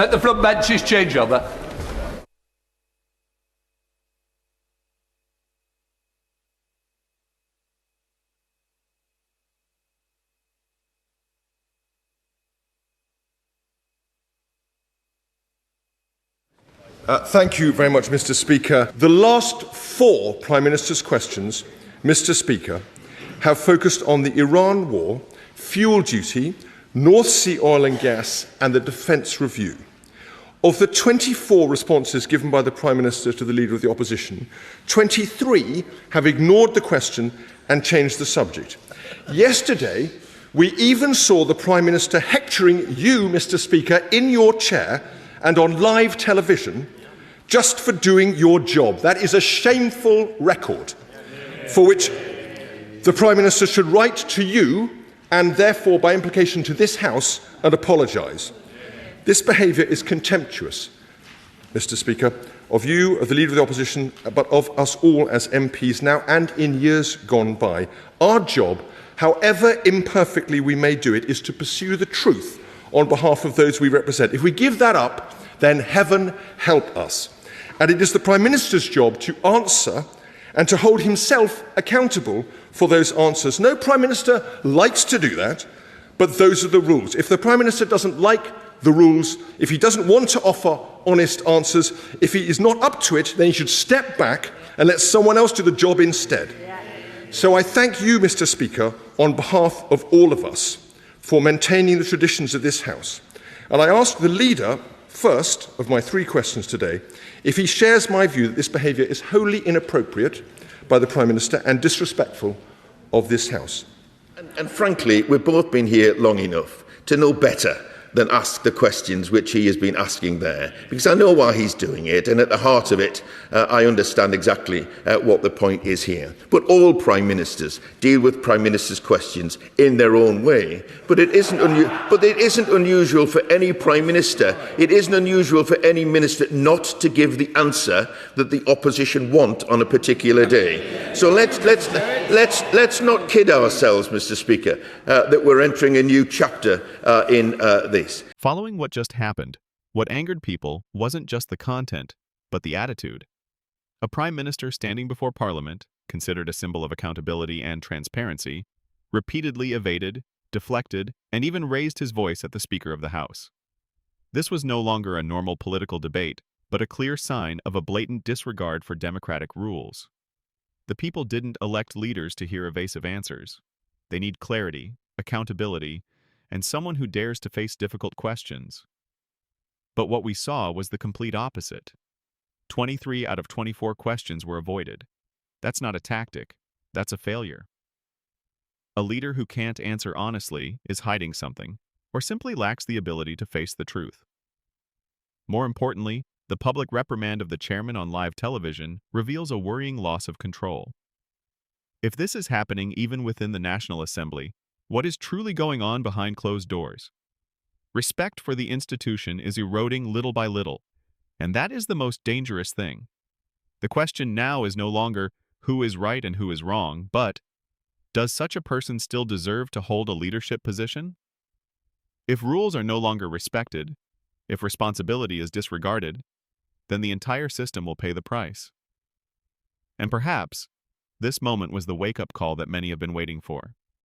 Let the front benches change over. Thank you very much, Mr. Speaker. The last 4 Prime Minister's questions, Mr. Speaker, have focused on the Iran war, fuel duty, North Sea oil and gas, and the defence review. Of the 24 responses given by the Prime Minister to the Leader of the Opposition, 23 have ignored the question and changed the subject. Yesterday, we even saw the Prime Minister hectoring you, Mr. Speaker, in your chair and on live television just for doing your job. That is a shameful record for which the Prime Minister should write to you and therefore by implication to this House and apologise. This behaviour is contemptuous, Mr. Speaker, of you, of the Leader of the Opposition, but of us all as MPs now and in years gone by. Our job, however imperfectly we may do it, is to pursue the truth on behalf of those we represent. If we give that up, then heaven help us. And it is the Prime Minister's job to answer and to hold himself accountable for those answers. No Prime Minister likes to do that, but those are the rules. If the Prime Minister doesn't like the rules, if he doesn't want to offer honest answers, if he is not up to it, then he should step back and let someone else do the job instead. So I thank you, Mr. Speaker, on behalf of all of us, for maintaining the traditions of this House. And I ask the Leader, first of my 3 questions today, if he shares my view that this behaviour is wholly inappropriate by the Prime Minister and disrespectful of this House. And frankly, we've both been here long enough to know better than ask the questions which he has been asking there, because I know why he's doing it, and at the heart of it, I understand exactly what the point is here. But all Prime Ministers deal with Prime Ministers' questions in their own way. But it isn't unusual for any Prime Minister, it isn't unusual for any Minister not to give the answer that the opposition want on a particular day. So let's not kid ourselves, Mr. Speaker, that we're entering a new chapter in this. Following what just happened, what angered people wasn't just the content, but the attitude. A Prime Minister standing before Parliament, considered a symbol of accountability and transparency, repeatedly evaded, deflected, and even raised his voice at the Speaker of the House. This was no longer a normal political debate, but a clear sign of a blatant disregard for democratic rules. The people didn't elect leaders to hear evasive answers. They need clarity, accountability, and someone who dares to face difficult questions. But what we saw was the complete opposite. 23 out of 24 questions were avoided. That's not a tactic, that's a failure. A leader who can't answer honestly is hiding something, or simply lacks the ability to face the truth. More importantly, the public reprimand of the chairman on live television reveals a worrying loss of control. If this is happening even within the National Assembly, what is truly going on behind closed doors? Respect for the institution is eroding little by little, and that is the most dangerous thing. The question now is no longer who is right and who is wrong, but does such a person still deserve to hold a leadership position? If rules are no longer respected, if responsibility is disregarded, then the entire system will pay the price. And perhaps this moment was the wake-up call that many have been waiting for.